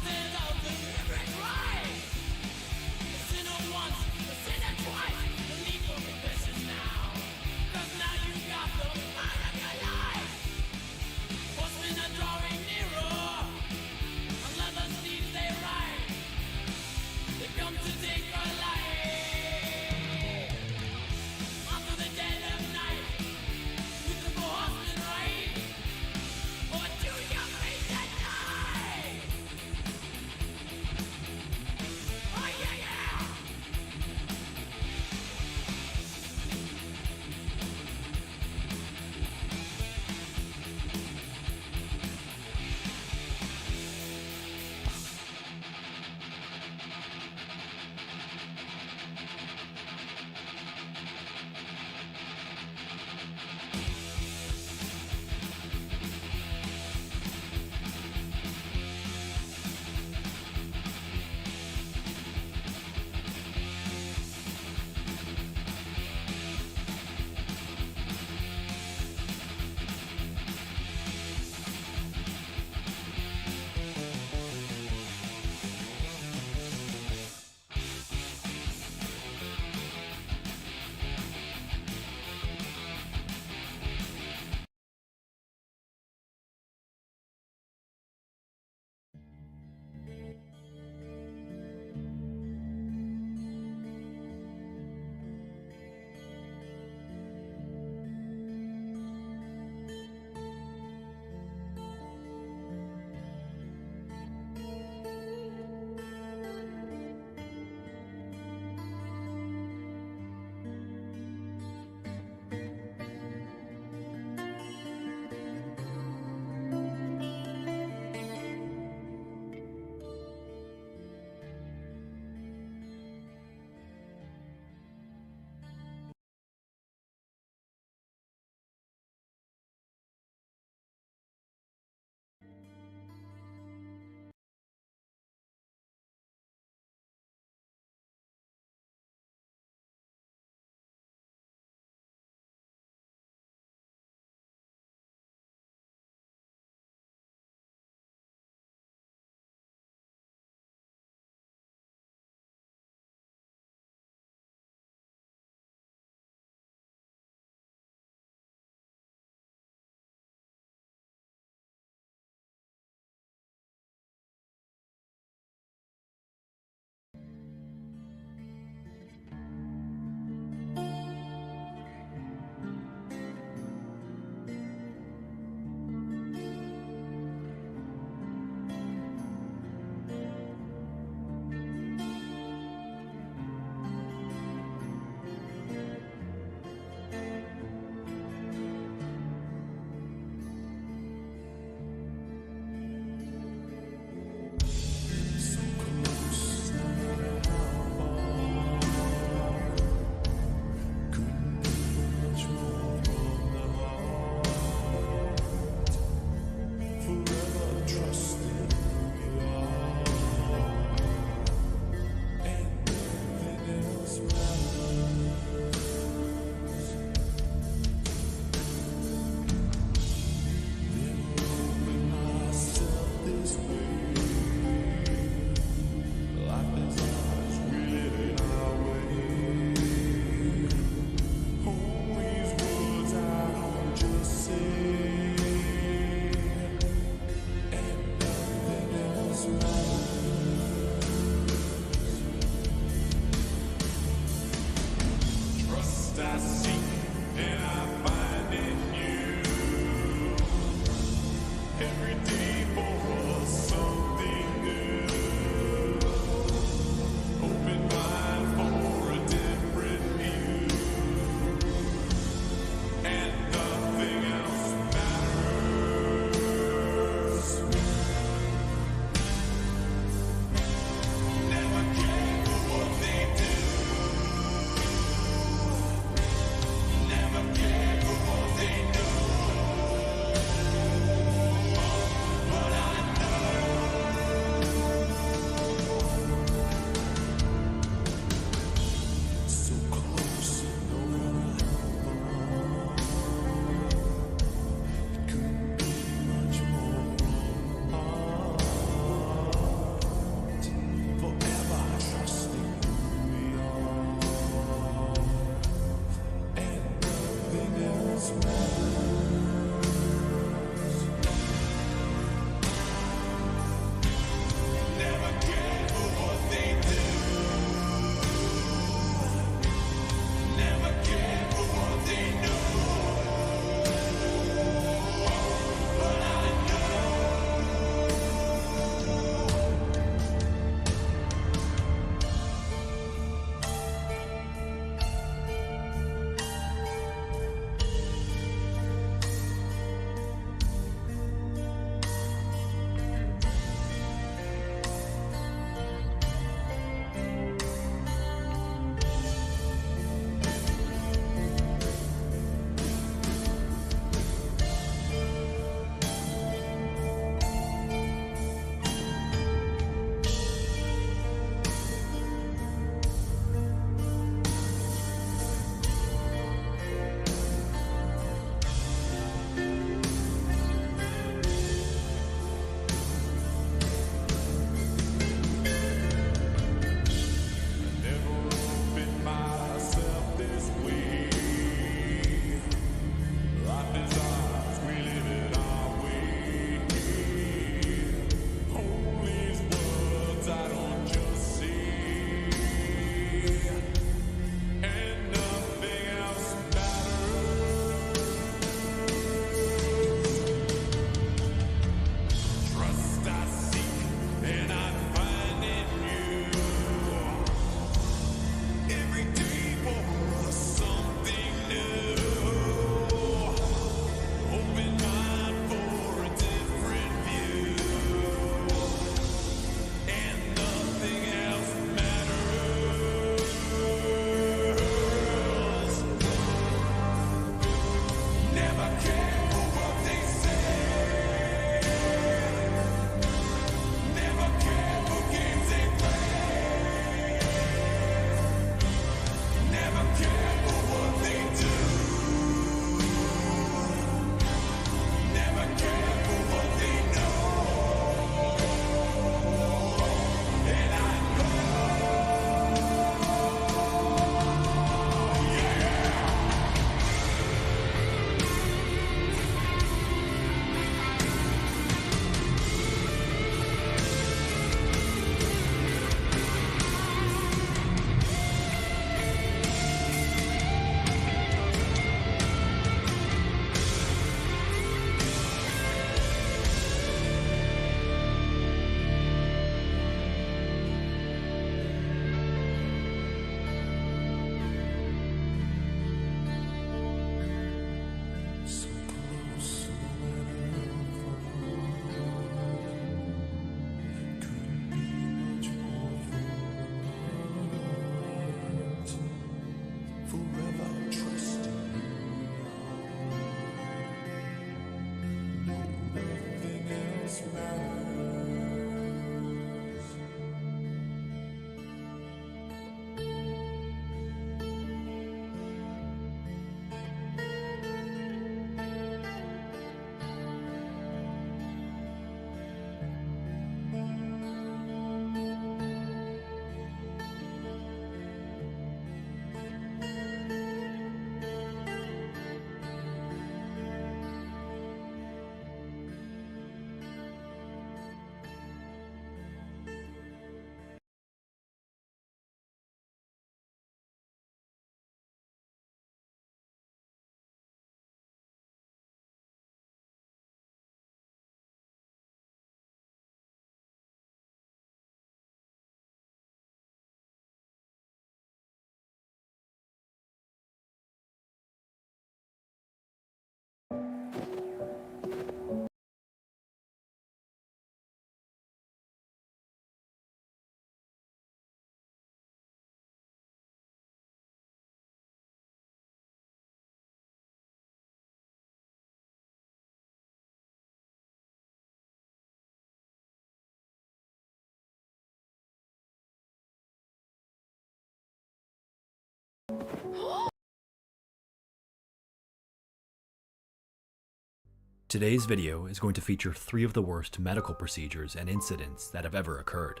Today's video is going to feature 3 of the worst medical procedures and incidents that have ever occurred.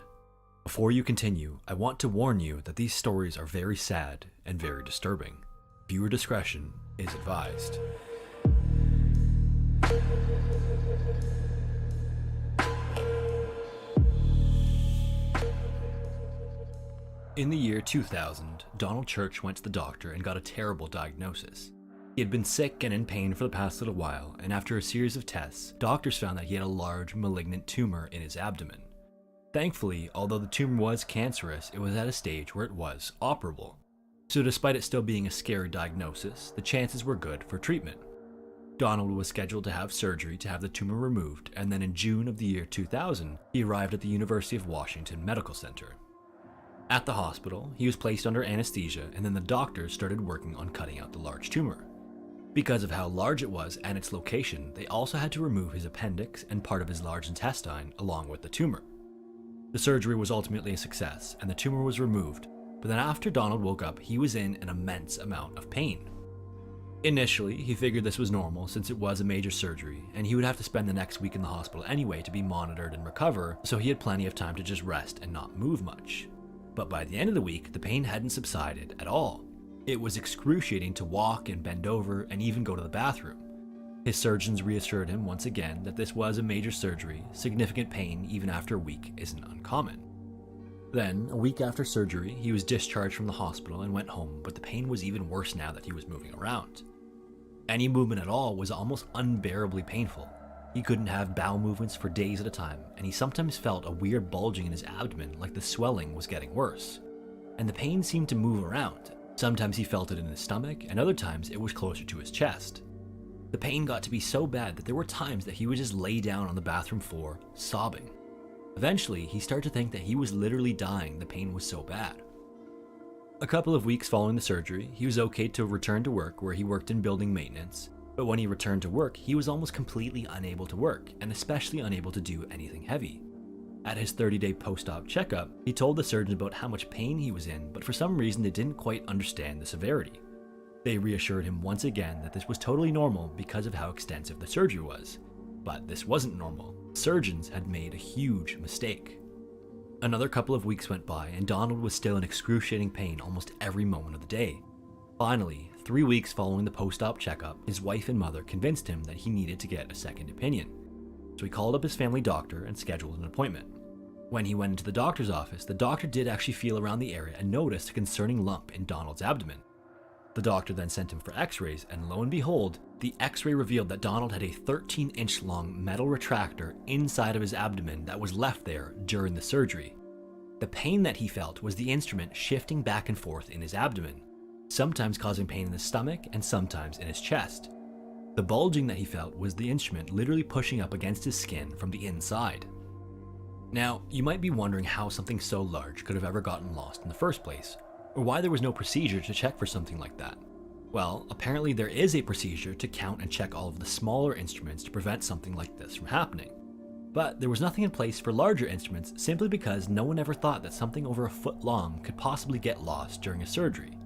Before you continue, I want to warn you that these stories are very sad and very disturbing. Viewer discretion is advised. In the year 2000, Donald Church went to the doctor and got a terrible diagnosis. He had been sick and in pain for the past little while, and after a series of tests, doctors found that he had a large, malignant tumor in his abdomen. Thankfully, although the tumor was cancerous, it was at a stage where it was operable. So despite it still being a scary diagnosis, the chances were good for treatment. Donald was scheduled to have surgery to have the tumor removed, and then in June of the year 2000, he arrived at the University of Washington Medical Center. At the hospital, he was placed under anesthesia, and then the doctors started working on cutting out the large tumor. Because of how large it was and its location, they also had to remove his appendix and part of his large intestine along with the tumor. The surgery was ultimately a success, and the tumor was removed, but then after Donald woke up, he was in an immense amount of pain. Initially, he figured this was normal since it was a major surgery, and he would have to spend the next week in the hospital anyway to be monitored and recover, so he had plenty of time to just rest and not move much. But by the end of the week, the pain hadn't subsided at all. It was excruciating to walk and bend over and even go to the bathroom. His surgeons reassured him once again that this was a major surgery. Significant pain even after a week isn't uncommon. Then, a week after surgery, he was discharged from the hospital and went home, but the pain was even worse now that he was moving around. Any movement at all was almost unbearably painful. He couldn't have bowel movements for days at a time, and he sometimes felt a weird bulging in his abdomen like the swelling was getting worse. And the pain seemed to move around. Sometimes he felt it in his stomach, and other times it was closer to his chest. The pain got to be so bad that there were times that he would just lay down on the bathroom floor, sobbing. Eventually, he started to think that he was literally dying, the pain was so bad. A couple of weeks following the surgery, he was okay to return to work where he worked in building maintenance, but when he returned to work, he was almost completely unable to work, and especially unable to do anything heavy. At his 30-day post-op checkup, he told the surgeon about how much pain he was in, but for some reason they didn't quite understand the severity. They reassured him once again that this was totally normal because of how extensive the surgery was. But this wasn't normal. Surgeons had made a huge mistake. Another couple of weeks went by, and Donald was still in excruciating pain almost every moment of the day. Finally, 3 weeks following the post-op checkup, his wife and mother convinced him that he needed to get a second opinion. So he called up his family doctor and scheduled an appointment. When he went into the doctor's office, the doctor did actually feel around the area and noticed a concerning lump in Donald's abdomen. The doctor then sent him for x-rays, and lo and behold, the x-ray revealed that Donald had a 13-inch long metal retractor inside of his abdomen that was left there during the surgery. The pain that he felt was the instrument shifting back and forth in his abdomen, sometimes causing pain in his stomach and sometimes in his chest. The bulging that he felt was the instrument literally pushing up against his skin from the inside. Now, you might be wondering how something so large could have ever gotten lost in the first place, or why there was no procedure to check for something like that. Well, apparently there is a procedure to count and check all of the smaller instruments to prevent something like this from happening. But there was nothing in place for larger instruments simply because no one ever thought that something over a foot long could possibly get lost during a surgery.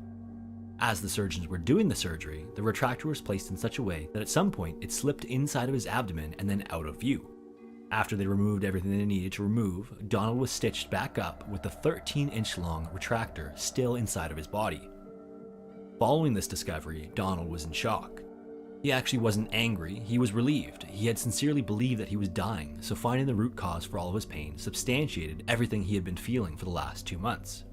As the surgeons were doing the surgery, the retractor was placed in such a way that at some point it slipped inside of his abdomen and then out of view. After they removed everything they needed to remove, Donald was stitched back up with the 13-inch long retractor still inside of his body. Following this discovery, Donald was in shock. He actually wasn't angry, he was relieved. He had sincerely believed that he was dying, so finding the root cause for all of his pain substantiated everything he had been feeling for the last 2 months.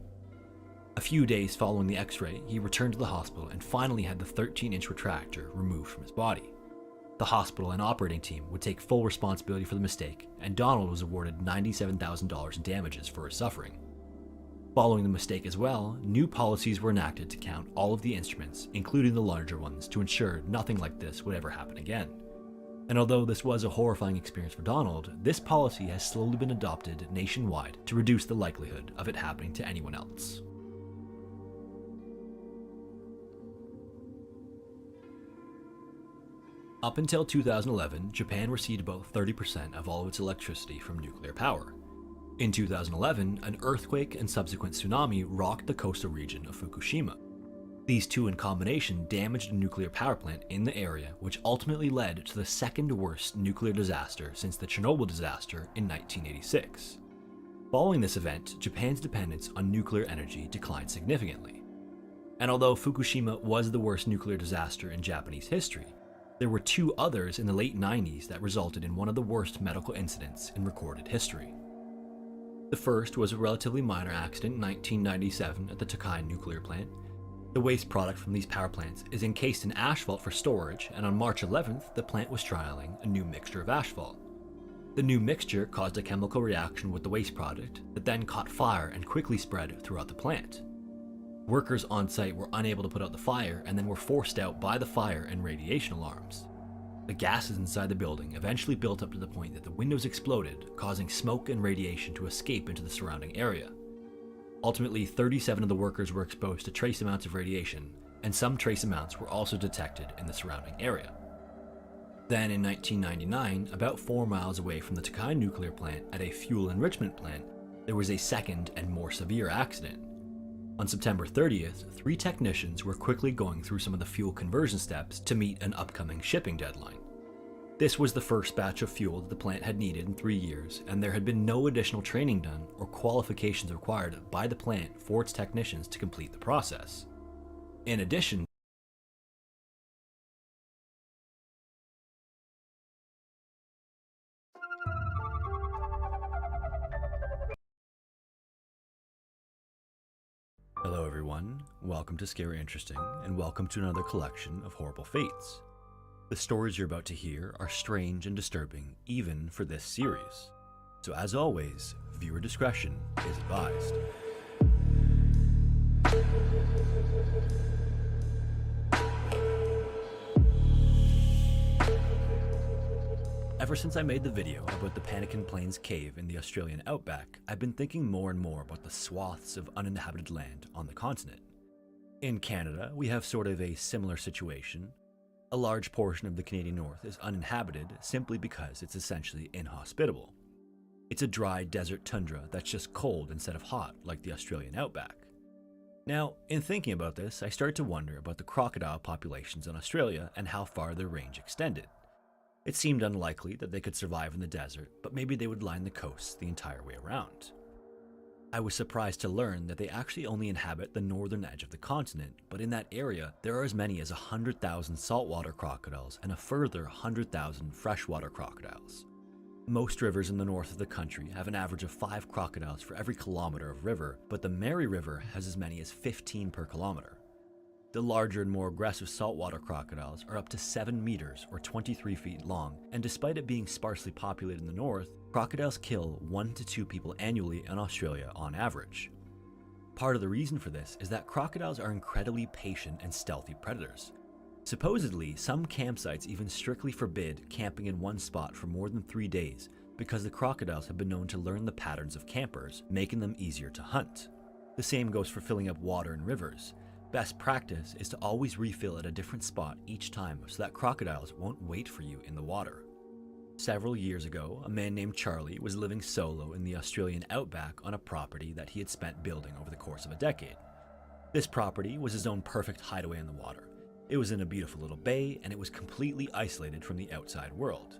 A few days following the x-ray, he returned to the hospital and finally had the 13-inch retractor removed from his body. The hospital and operating team would take full responsibility for the mistake, and Donald was awarded $97,000 in damages for his suffering. Following the mistake as well, new policies were enacted to count all of the instruments, including the larger ones, to ensure nothing like this would ever happen again. And although this was a horrifying experience for Donald, this policy has slowly been adopted nationwide to reduce the likelihood of it happening to anyone else. Up until 2011, Japan received about 30% of all of its electricity from nuclear power. In 2011, an earthquake and subsequent tsunami rocked the coastal region of Fukushima. These two in combination damaged a nuclear power plant in the area, which ultimately led to the second worst nuclear disaster since the Chernobyl disaster in 1986. Following this event, Japan's dependence on nuclear energy declined significantly. And although Fukushima was the worst nuclear disaster in Japanese history, there were two others in the late 90s that resulted in one of the worst medical incidents in recorded history. The first was a relatively minor accident in 1997 at the Tokai nuclear plant. The waste product from these power plants is encased in asphalt for storage, and on March 11th, the plant was trialing a new mixture of asphalt. The new mixture caused a chemical reaction with the waste product that then caught fire and quickly spread throughout the plant. Workers on site were unable to put out the fire and then were forced out by the fire and radiation alarms. The gases inside the building eventually built up to the point that the windows exploded, causing smoke and radiation to escape into the surrounding area. Ultimately, 37 of the workers were exposed to trace amounts of radiation, and some trace amounts were also detected in the surrounding area. Then in 1999, about 4 miles away from the Tokai nuclear plant at a fuel enrichment plant, there was a second and more severe accident. On September 30th, 3 technicians were quickly going through some of the fuel conversion steps to meet an upcoming shipping deadline. This was the first batch of fuel that the plant had needed in 3 years, and there had been no additional training done or qualifications required by the plant for its technicians to complete the process. In addition, hello everyone, welcome to Scary Interesting, and welcome to another collection of horrible fates. The stories you're about to hear are strange and disturbing, even for this series. So as always, viewer discretion is advised. Ever since I made the video about the Panikin Plains Cave in the Australian outback, I've been thinking more and more about the swaths of uninhabited land on the continent. In Canada, we have sort of a similar situation. A large portion of the Canadian North is uninhabited simply because it's essentially inhospitable. It's a dry desert tundra that's just cold instead of hot like the Australian outback. Now, in thinking about this, I started to wonder about the crocodile populations in Australia and how far their range extended. It seemed unlikely that they could survive in the desert, but maybe they would line the coasts the entire way around. I was surprised to learn that they actually only inhabit the northern edge of the continent, but in that area, there are as many as 100,000 saltwater crocodiles and a further 100,000 freshwater crocodiles. Most rivers in the north of the country have an average of 5 crocodiles for every kilometer of river, but the Mary River has as many as 15 per kilometer. The larger and more aggressive saltwater crocodiles are up to 7 meters or 23 feet long, and despite it being sparsely populated in the north, crocodiles kill 1 to 2 people annually in Australia on average. Part of the reason for this is that crocodiles are incredibly patient and stealthy predators. Supposedly, some campsites even strictly forbid camping in one spot for more than 3 days because the crocodiles have been known to learn the patterns of campers, making them easier to hunt. The same goes for filling up water in rivers. Best practice is to always refill at a different spot each time so that crocodiles won't wait for you in the water. Several years ago, a man named Charlie was living solo in the Australian outback on a property that he had spent building over the course of a decade. This property was his own perfect hideaway in the water. It was in a beautiful little bay, and it was completely isolated from the outside world.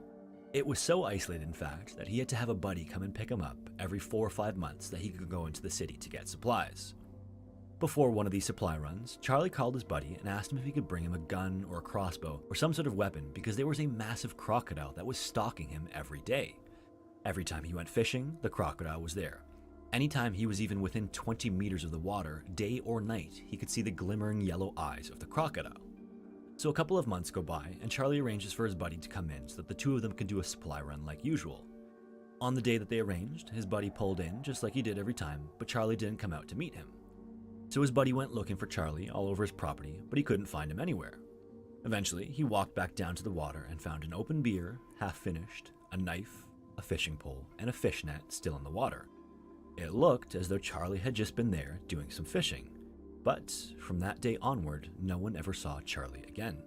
It was so isolated, in fact, that he had to have a buddy come and pick him up every 4 or 5 months that he could go into the city to get supplies. Before one of these supply runs, Charlie called his buddy and asked him if he could bring him a gun or a crossbow or some sort of weapon because there was a massive crocodile that was stalking him every day. Every time he went fishing, the crocodile was there. Anytime he was even within 20 meters of the water, day or night, he could see the glimmering yellow eyes of the crocodile. So a couple of months go by, and Charlie arranges for his buddy to come in so that the two of them can do a supply run like usual. On the day that they arranged, his buddy pulled in just like he did every time, but Charlie didn't come out to meet him. So his buddy went looking for Charlie all over his property, but he couldn't find him anywhere. Eventually, he walked back down to the water and found an open beer, half finished, a knife, a fishing pole, and a fish net still in the water. It looked as though Charlie had just been there doing some fishing, but from that day onward, no one ever saw Charlie again.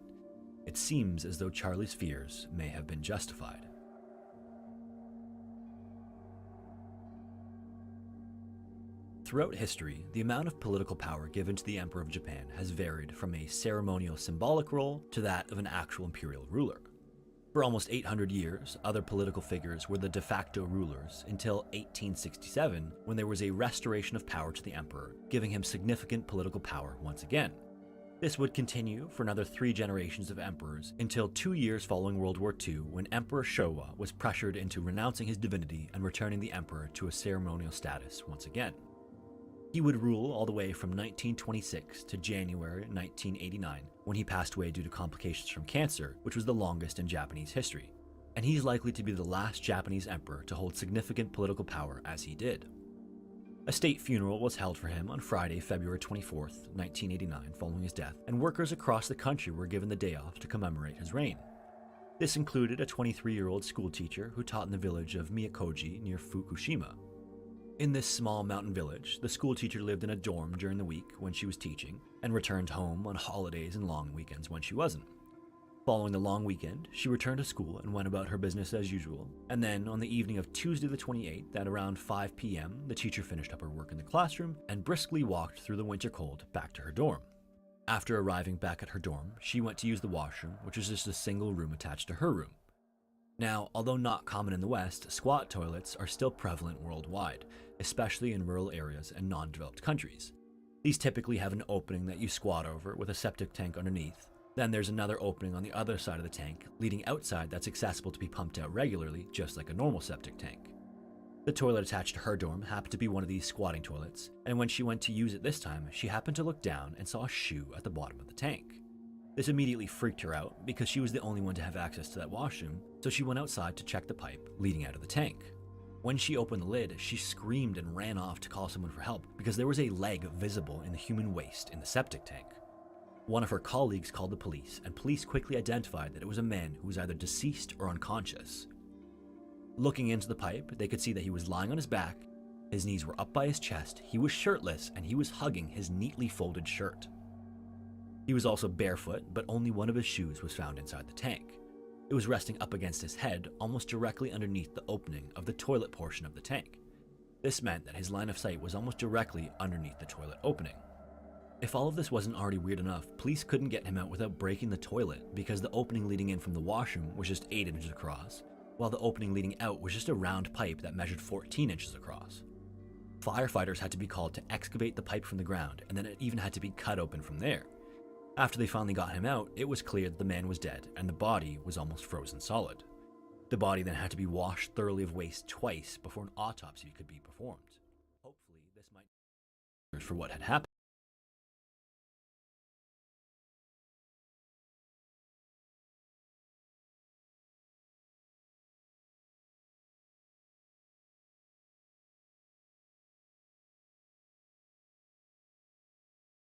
It seems as though Charlie's fears may have been justified. Throughout history, the amount of political power given to the Emperor of Japan has varied from a ceremonial symbolic role to that of an actual imperial ruler. For almost 800 years, other political figures were the de facto rulers until 1867, when there was a restoration of power to the emperor, giving him significant political power once again. This would continue for another 3 generations of emperors until 2 years following World War II, when Emperor Showa was pressured into renouncing his divinity and returning the emperor to a ceremonial status once again. He would rule all the way from 1926 to January 1989, when he passed away due to complications from cancer, which was the longest in Japanese history. And he's likely to be the last Japanese emperor to hold significant political power as he did. A state funeral was held for him on Friday, February 24, 1989, following his death, and workers across the country were given the day off to commemorate his reign. This included a 23-year-old schoolteacher who taught in the village of Miyakoji near Fukushima. In this small mountain village, the schoolteacher lived in a dorm during the week when she was teaching, and returned home on holidays and long weekends when she wasn't. Following the long weekend, she returned to school and went about her business as usual, and then on the evening of Tuesday the 28th at around 5 p.m, the teacher finished up her work in the classroom and briskly walked through the winter cold back to her dorm. After arriving back at her dorm, she went to use the washroom, which was just a single room attached to her room. Now, although not common in the West, squat toilets are still prevalent worldwide, especially in rural areas and non-developed countries. These typically have an opening that you squat over with a septic tank underneath. Then there's another opening on the other side of the tank, leading outside that's accessible to be pumped out regularly, just like a normal septic tank. The toilet attached to her dorm happened to be one of these squatting toilets, and when she went to use it this time, she happened to look down and saw a shoe at the bottom of the tank. This immediately freaked her out because she was the only one to have access to that washroom, so she went outside to check the pipe leading out of the tank. When she opened the lid, she screamed and ran off to call someone for help because there was a leg visible in the human waste in the septic tank. One of her colleagues called the police, and police quickly identified that it was a man who was either deceased or unconscious. Looking into the pipe, they could see that he was lying on his back, his knees were up by his chest, he was shirtless, and he was hugging his neatly folded shirt. He was also barefoot, but only one of his shoes was found inside the tank. It was resting up against his head, almost directly underneath the opening of the toilet portion of the tank. This meant that his line of sight was almost directly underneath the toilet opening. If all of this wasn't already weird enough, police couldn't get him out without breaking the toilet because the opening leading in from the washroom was just 8 inches across, while the opening leading out was just a round pipe that measured 14 inches across. Firefighters had to be called to excavate the pipe from the ground, and then it even had to be cut open from there. After they finally got him out, it was clear that the man was dead and the body was almost frozen solid. The body then had to be washed thoroughly of waste twice before an autopsy could be performed. Hopefully, this might be for what had happened.